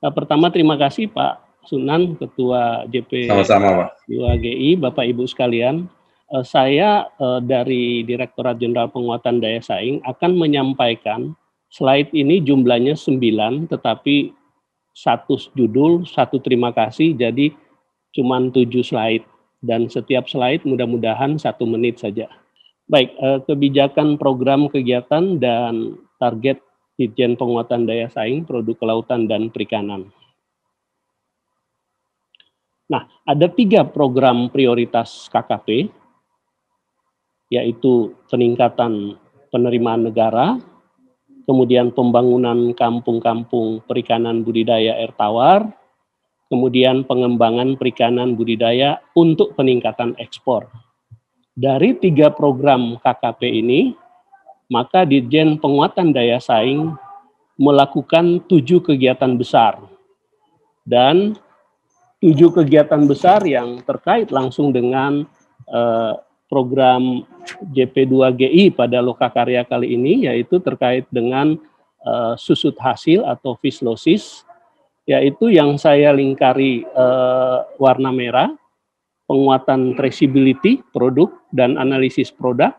Pertama terima kasih Pak Sunan, Ketua Sama-sama, Pak. JP2GI, Bapak Ibu sekalian. Saya dari Direktorat Jenderal Penguatan Daya Saing akan menyampaikan slide ini jumlahnya 9, tetapi satu judul, satu terima kasih, jadi cuma 7 slide. Dan setiap slide mudah-mudahan 1 menit saja. Baik, kebijakan program kegiatan dan target Ditjen Penguatan Daya Saing Produk Kelautan dan Perikanan. Nah, ada 3 program prioritas KKP, yaitu peningkatan penerimaan negara, kemudian pembangunan kampung-kampung perikanan budidaya air tawar, kemudian pengembangan perikanan budidaya untuk peningkatan ekspor. Dari 3 program KKP ini, maka Ditjen Penguatan Daya Saing melakukan 7 kegiatan besar. Dan 7 kegiatan besar yang terkait langsung dengan program JP2GI pada Lokakarya kali ini, yaitu terkait dengan susut hasil atau fish losses, yaitu yang saya lingkari warna merah, penguatan traceability produk dan analisis produk,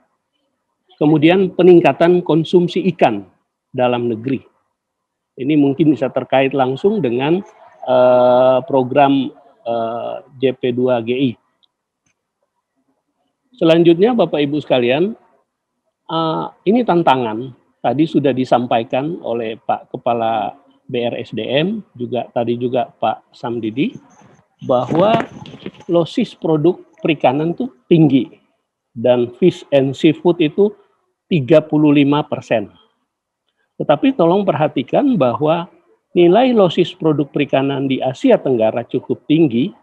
kemudian peningkatan konsumsi ikan dalam negeri. Ini mungkin bisa terkait langsung dengan program JP2GI. Selanjutnya Bapak Ibu sekalian, ini tantangan, tadi sudah disampaikan oleh Pak Kepala BRSDM, tadi juga Pak Samdidi, bahwa losis produk perikanan itu tinggi, dan fish and seafood itu 35%. Tetapi tolong perhatikan bahwa nilai losis produk perikanan di Asia Tenggara cukup tinggi.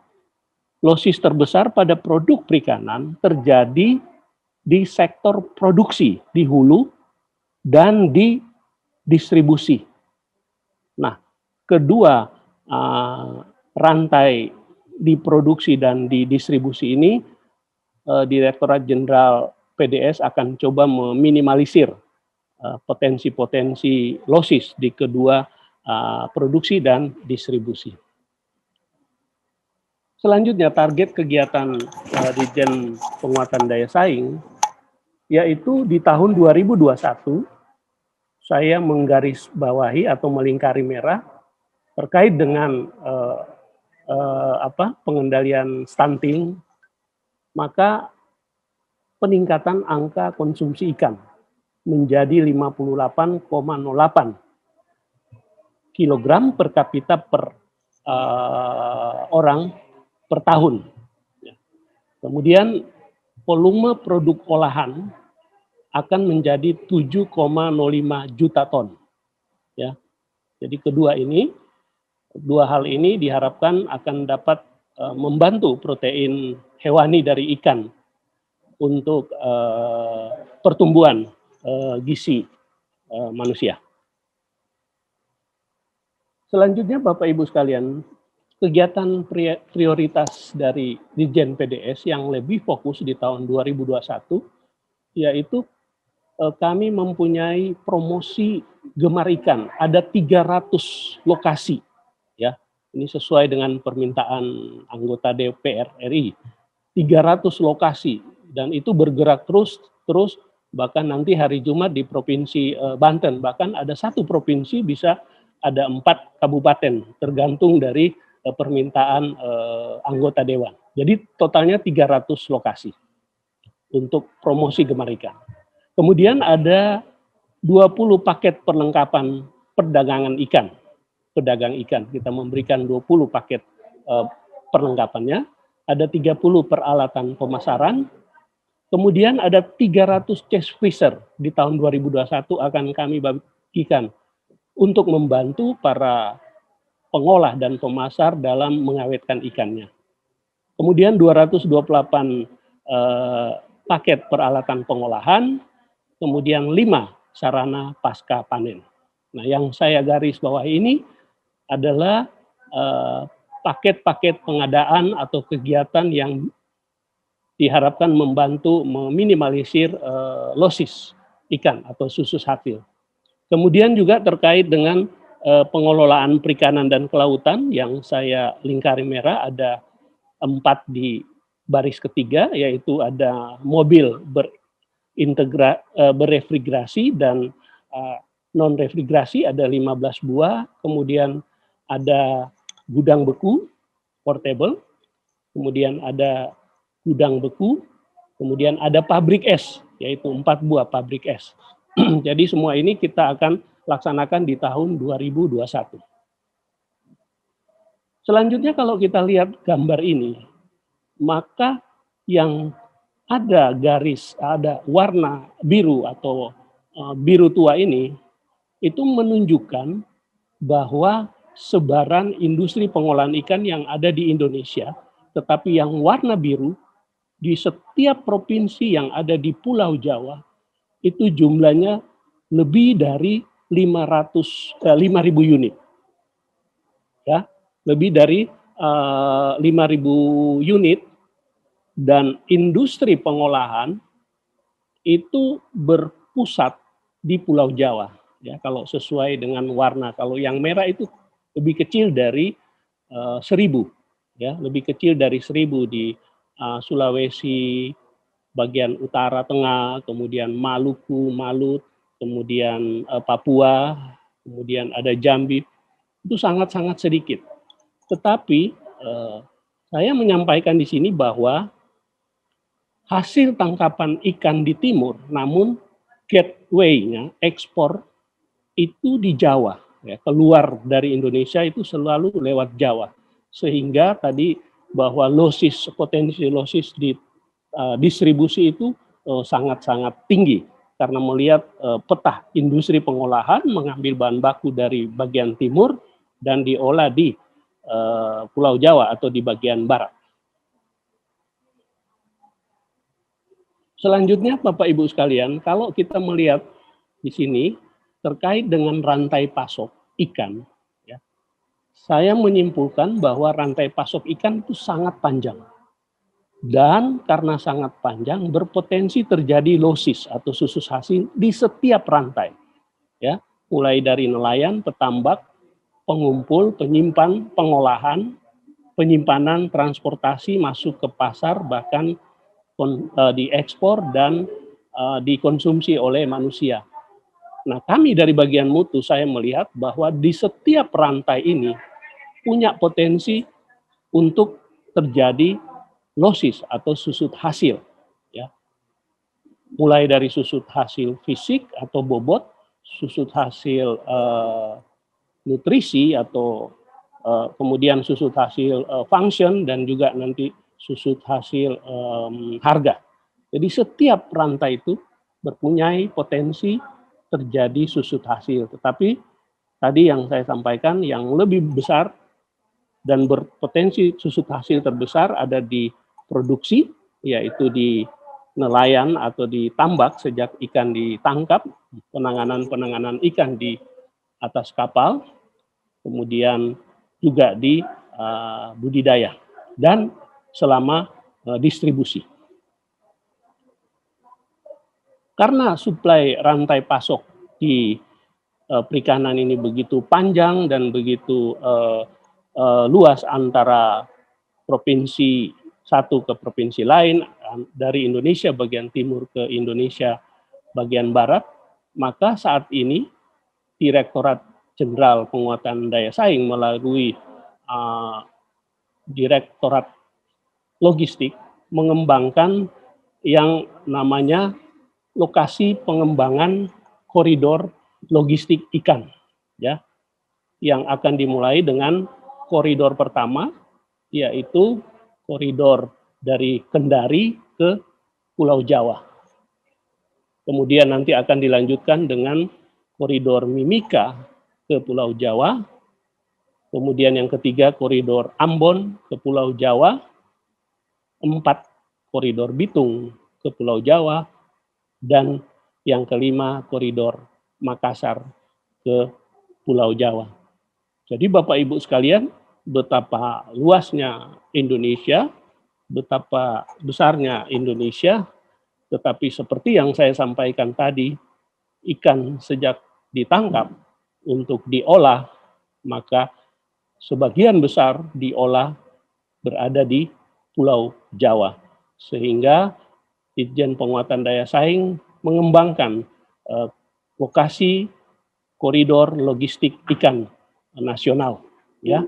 Losis terbesar pada produk perikanan terjadi di sektor produksi, di hulu, dan di distribusi. Nah, kedua rantai di produksi dan di distribusi ini, Direktorat Jenderal PDS akan coba meminimalisir potensi-potensi losis di kedua produksi dan distribusi. Selanjutnya target kegiatan Ditjen Penguatan Daya Saing, yaitu di tahun 2021 saya menggarisbawahi atau melingkari merah terkait dengan pengendalian stunting, maka peningkatan angka konsumsi ikan menjadi 58,08 kg per kapita per orang per tahun. Kemudian volume produk olahan akan menjadi 7,05 juta ton. Ya. Jadi dua hal ini diharapkan akan dapat membantu protein hewani dari ikan untuk pertumbuhan gizi manusia. Selanjutnya Bapak Ibu sekalian, kegiatan prioritas dari Ditjen PDS yang lebih fokus di tahun 2021, yaitu kami mempunyai promosi gemar ikan. Ada 300 lokasi, ya. Ini sesuai dengan permintaan anggota DPR RI. 300 lokasi, dan itu bergerak terus, bahkan nanti hari Jumat di Provinsi Banten, bahkan ada 1 provinsi bisa ada 4 kabupaten, tergantung dari permintaan anggota dewan. Jadi totalnya 300 lokasi untuk promosi gemar ikan. Kemudian ada 20 paket perlengkapan perdagangan ikan, pedagang ikan. Kita memberikan 20 paket perlengkapannya, ada 30 peralatan pemasaran, kemudian ada 300 chest freezer di tahun 2021 akan kami bagikan untuk membantu para pengolah dan pemasar dalam mengawetkan ikannya. Kemudian 228 paket peralatan pengolahan, kemudian 5 sarana pasca panen. Nah, yang saya garis bawah ini adalah paket-paket pengadaan atau kegiatan yang diharapkan membantu meminimalisir losis ikan atau susus hasil. Kemudian juga terkait dengan pengelolaan perikanan dan kelautan yang saya lingkari merah, ada 4 di baris ketiga, yaitu ada mobil berefrigerasi dan non refrigerasi ada 15 buah, kemudian ada gudang beku portable, kemudian ada gudang beku, kemudian ada pabrik es, yaitu 4 buah pabrik es. Jadi semua ini kita akan laksanakan di tahun 2021. Selanjutnya kalau kita lihat gambar ini, maka yang ada garis, ada warna biru atau biru tua ini, itu menunjukkan bahwa sebaran industri pengolahan ikan yang ada di Indonesia, tetapi yang warna biru di setiap provinsi yang ada di Pulau Jawa, itu jumlahnya lebih dari 5.000 unit. Ya, lebih dari 5.000 unit, dan industri pengolahan itu berpusat di Pulau Jawa. Ya, kalau sesuai dengan warna, kalau yang merah itu lebih kecil dari 1.000, ya, lebih kecil dari 1.000 di Sulawesi bagian utara tengah, kemudian Maluku, Malut, kemudian Papua, kemudian ada Jambi, itu sangat-sangat sedikit. Tetapi saya menyampaikan di sini bahwa hasil tangkapan ikan di timur, namun gateway-nya ekspor itu di Jawa, ya, keluar dari Indonesia itu selalu lewat Jawa, sehingga tadi bahwa potensi losis di distribusi itu sangat-sangat tinggi, karena melihat peta industri pengolahan mengambil bahan baku dari bagian timur dan diolah di Pulau Jawa atau di bagian barat. Selanjutnya Bapak Ibu sekalian, kalau kita melihat di sini terkait dengan rantai pasok ikan, ya, saya menyimpulkan bahwa rantai pasok ikan itu sangat panjang. Dan karena sangat panjang, berpotensi terjadi losis atau susus hasil di setiap rantai. Ya, mulai dari nelayan, petambak, pengumpul, penyimpan, pengolahan, penyimpanan, transportasi, masuk ke pasar, bahkan diekspor dan dikonsumsi oleh manusia. Nah, kami dari bagian mutu, saya melihat bahwa di setiap rantai ini punya potensi untuk terjadi losis atau susut hasil. Ya. Mulai dari susut hasil fisik atau bobot, susut hasil nutrisi atau kemudian susut hasil function, dan juga nanti susut hasil harga. Jadi setiap rantai itu mempunyai potensi terjadi susut hasil. Tetapi tadi yang saya sampaikan, yang lebih besar dan berpotensi susut hasil terbesar ada di produksi, yaitu di nelayan atau di tambak sejak ikan ditangkap, penanganan ikan di atas kapal, kemudian juga di budidaya dan selama distribusi. Karena suplai rantai pasok di perikanan ini begitu panjang dan begitu luas antara provinsi satu ke provinsi lain, dari Indonesia bagian timur ke Indonesia bagian barat, maka saat ini Direktorat Jenderal Penguatan Daya Saing melalui Direktorat Logistik mengembangkan yang namanya lokasi pengembangan koridor logistik ikan, ya, yang akan dimulai dengan koridor pertama, yaitu koridor dari Kendari ke Pulau Jawa. Kemudian nanti akan dilanjutkan dengan koridor Mimika ke Pulau Jawa. Kemudian yang ketiga koridor Ambon ke Pulau Jawa. 4 koridor Bitung ke Pulau Jawa. Dan yang kelima koridor Makassar ke Pulau Jawa. Jadi Bapak Ibu sekalian, betapa luasnya Indonesia, betapa besarnya Indonesia, tetapi seperti yang saya sampaikan tadi, ikan sejak ditangkap untuk diolah, maka sebagian besar diolah berada di Pulau Jawa. Sehingga Ditjen Penguatan Daya Saing mengembangkan lokasi koridor logistik ikan nasional, ya,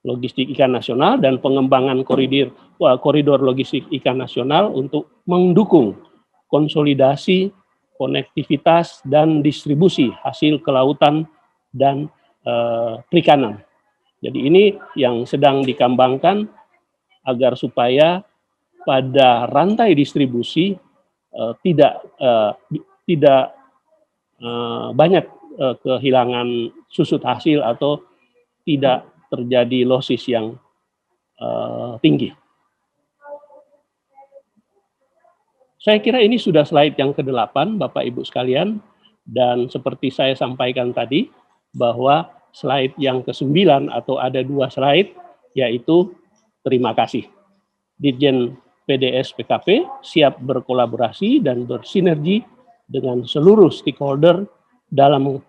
logistik ikan nasional dan pengembangan koridor logistik ikan nasional untuk mendukung konsolidasi, konektivitas dan distribusi hasil kelautan dan perikanan. Jadi ini yang sedang dikembangkan agar supaya pada rantai distribusi tidak banyak kehilangan susut hasil atau tidak terjadi losses yang tinggi. Saya kira ini sudah slide yang ke-8, Bapak Ibu sekalian, dan seperti saya sampaikan tadi, bahwa slide yang ke-9 atau ada 2 slide, yaitu terima kasih. Ditjen PDS PKP siap berkolaborasi dan bersinergi dengan seluruh stakeholder dalam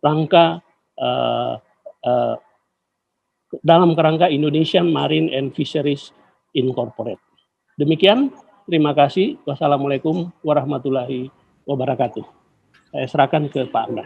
kerangka Indonesian Marine and Fisheries Incorporate. Demikian, terima kasih. Wassalamualaikum warahmatullahi wabarakatuh. Saya serahkan ke Pak Anda.